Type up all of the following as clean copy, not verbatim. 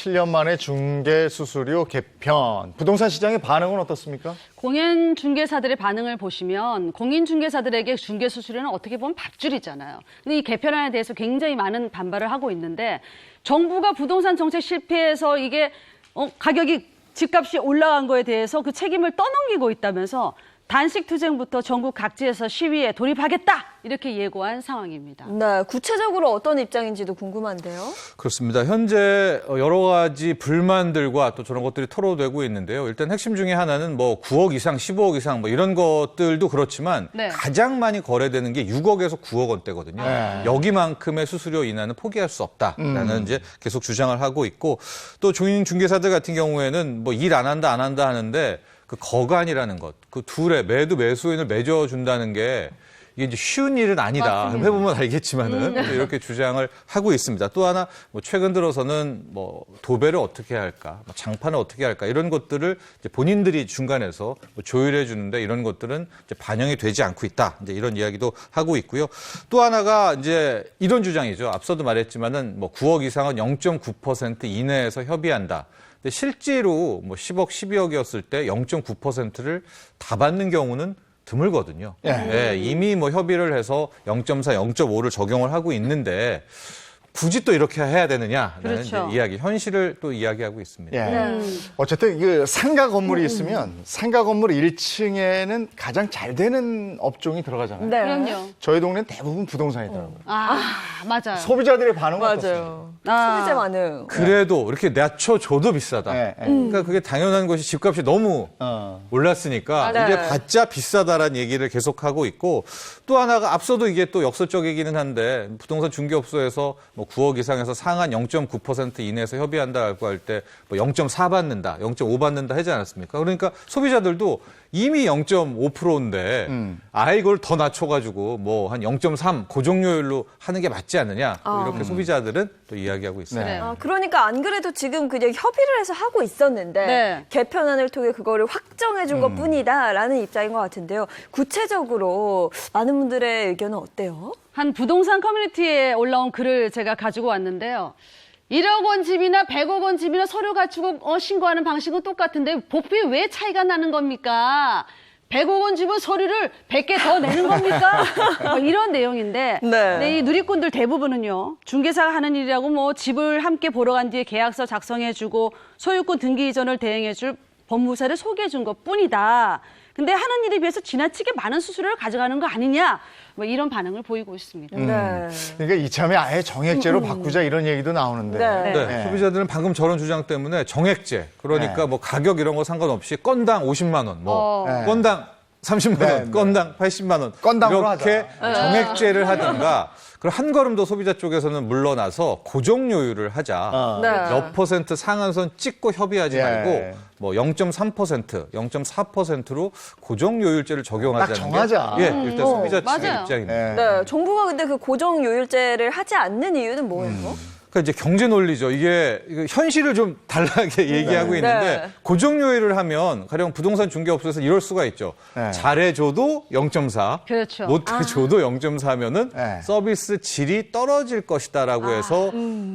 7년 만에 중개 수수료 개편. 부동산 시장의 반응은 어떻습니까? 공인 중개사들의 반응을 보시면 공인 중개사들에게 중개 수수료는 어떻게 보면 밥줄이잖아요. 근데 이 개편안에 대해서 굉장히 많은 반발을 하고 있는데 정부가 부동산 정책 실패해서 이게 가격이 집값이 올라간 거에 대해서 그 책임을 떠넘기고 있다면서 단식 투쟁부터 전국 각지에서 시위에 돌입하겠다 이렇게 예고한 상황입니다. 네, 구체적으로 어떤 입장인지도 궁금한데요. 그렇습니다. 현재 여러 가지 불만들과 또 저런 것들이 토로되고 있는데요. 일단 핵심 중에 하나는 뭐 9억 이상, 15억 이상 뭐 이런 것들도 그렇지만 네. 가장 많이 거래되는 게 6억에서 9억 원대거든요. 여기만큼의 수수료 인하는 포기할 수 없다라는 이제 계속 주장을 하고 있고 또 중인 중개사들 같은 경우에는 뭐 일 안 한다 하는데 그 거간이라는 것, 그 둘의 매도 매수인을 맺어준다는 게 이게 이제 쉬운 일은 아니다. 맞습니다. 해보면 알겠지만은 이렇게 주장을 하고 있습니다. 또 하나 뭐 최근 들어서는 뭐 도배를 어떻게 할까, 뭐 장판을 어떻게 할까 이런 것들을 이제 본인들이 중간에서 뭐 조율해 주는데 이런 것들은 이제 반영이 되지 않고 있다. 이제 이런 이야기도 하고 있고요. 또 하나가 이제 이런 주장이죠. 앞서도 말했지만은 뭐 9억 이상은 0.9% 이내에서 협의한다. 근데 실제로 뭐 10억, 12억이었을 때 0.9%를 다 받는 경우는 드물거든요. 예, 이미 뭐 협의를 해서 0.4, 0.5를 적용을 하고 있는데 굳이 또 이렇게 해야 되느냐라는 그렇죠. 이제 이야기, 현실을 또 이야기하고 있습니다. 예. 어쨌든 그 상가 건물이 있으면 상가 건물 1층에는 가장 잘 되는 업종이 들어가잖아요. 네. 그럼요. 저희 동네는 대부분 부동산이더라고요. 맞아요. 소비자들의 반응은 어떻습니까? 맞아요. 소비자 반응. 그래도 이렇게 낮춰줘도 비싸다. 예, 예. 그러니까 그게 당연한 것이 집값이 너무 올랐으니까 네. 이게 받자 비싸다라는 얘기를 계속하고 있고 또 하나가 앞서도 이게 또 역설적이기는 한데 부동산 중개업소에서 뭐 9억 이상에서 상한 0.9% 이내에서 협의한다고 할 때 뭐 0.4 받는다, 0.5 받는다 하지 않았습니까? 그러니까 소비자들도 이미 0.5%인데 아예 이걸 더 낮춰가지고 뭐 한 0.3 고정료율로 하는 게 맞지 않느냐 또 이렇게 소비자들은 또 이야기하고 있습니다. 네. 그러니까 안 그래도 지금 그냥 협의를 해서 하고 있었는데 네. 개편안을 통해 그거를 확정해 준 것뿐이다라는 입장인 것 같은데요. 구체적으로 많은 분들의 의견은 어때요? 한 부동산 커뮤니티에 올라온 글을 제가 가지고 왔는데요. 1억 원 집이나 100억 원 집이나 서류 갖추고 신고하는 방식은 똑같은데 보필 왜 차이가 나는 겁니까? 100억 원 집은 서류를 100개 더 내는 겁니까? 뭐 이런 내용인데 네. 근데 이 누리꾼들 대부분은요. 중개사가 하는 일이라고 뭐 집을 함께 보러 간 뒤에 계약서 작성해주고 소유권 등기 이전을 대행해줄 법무사를 소개해준 것뿐이다. 근데 하는 일에 비해서 지나치게 많은 수수료를 가져가는 거 아니냐? 뭐 이런 반응을 보이고 있습니다. 네. 그러니까 이참에 아예 정액제로 바꾸자 이런 얘기도 나오는데. 네. 네, 네. 소비자들은 방금 저런 주장 때문에 정액제, 그러니까 네. 뭐 가격 이런 거 상관없이 건당 50만 원, 뭐 네. 건당 30만 네, 원, 네. 건당 80만 원 건당으로 이렇게 정액제를 하든가 그럼 한 걸음 더 소비자 쪽에서는 물러나서 고정료율을 하자. 네. 몇 퍼센트 상한선 찍고 협의하지 예. 말고 뭐 0.3%, 0.4%로 고정료율제를 적용하자는 딱 정하자. 게 일단 소비자 측의 맞아요. 입장입니다. 네. 네. 정부가 근데 그 고정요율제를 하지 않는 이유는 뭐예요? 그러니까 이제 경제 논리죠. 이게 현실을 좀 다르게 얘기하고 있는데 네. 고정료율을 하면 가령 부동산 중개업소에서 이럴 수가 있죠. 네. 잘해줘도 0.4, 그렇죠. 못해줘도 0.4면은 네. 서비스 질이 떨어질 것이다라고 해서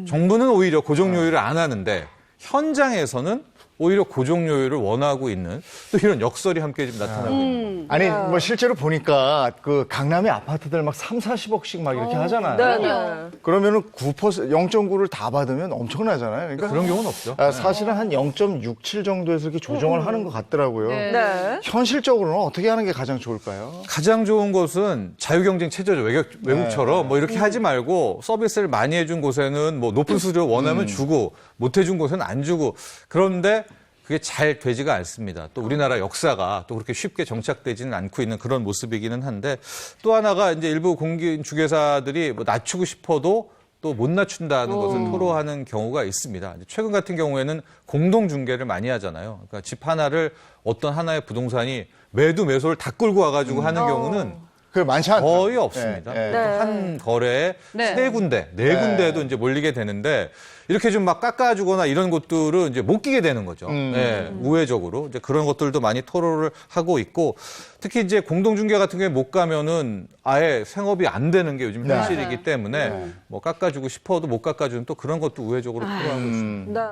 정부는 오히려 고정료율을 안 하는데 현장에서는 오히려 고정료율을 원하고 있는 또 이런 역설이 함께 지금 나타나고 있는 거예요. 아니 뭐 실제로 보니까 그 강남의 아파트들 막 3, 40억씩 막 이렇게 하잖아요. 네. 그러면은 9% 0.9를 다 받으면 엄청나잖아요. 그러니까 그런 경우는 없죠. 사실은 한 0.67 정도에서 이렇게 조정을 하는 것 같더라고요. 네. 네. 현실적으로는 어떻게 하는 게 가장 좋을까요? 가장 좋은 것은 자유경쟁 체제죠. 외국처럼 뭐 이렇게 하지 말고 서비스를 많이 해준 곳에는 뭐 높은 수수료 원하면 주고 못 해준 곳에는 안 주고 그런데 그게 잘 되지가 않습니다. 또 우리나라 역사가 또 그렇게 쉽게 정착되지는 않고 있는 그런 모습이기는 한데 또 하나가 이제 일부 공인 중개사들이 뭐 낮추고 싶어도 또 못 낮춘다는 것을 토로하는 경우가 있습니다. 최근 같은 경우에는 공동 중개를 많이 하잖아요. 그러니까 집 하나를 어떤 하나의 부동산이 매도 매수를 다 끌고 와가지고 하는 경우는 그 많지 않죠. 거의 없습니다. 네, 네. 그러니까 한 거래에 네. 세 군데, 네 군데에도 이제 몰리게 되는데 이렇게 좀 막 깎아주거나 이런 것들은 이제 못 끼게 되는 거죠. 네, 우회적으로 이제 그런 것들도 많이 토로를 하고 있고 특히 이제 공동중개 같은 경우에 못 가면은 아예 생업이 안 되는 게 요즘 현실이기 때문에 뭐 깎아주고 싶어도 못 깎아주는 또 그런 것도 우회적으로 토로하고 있습니다. 네.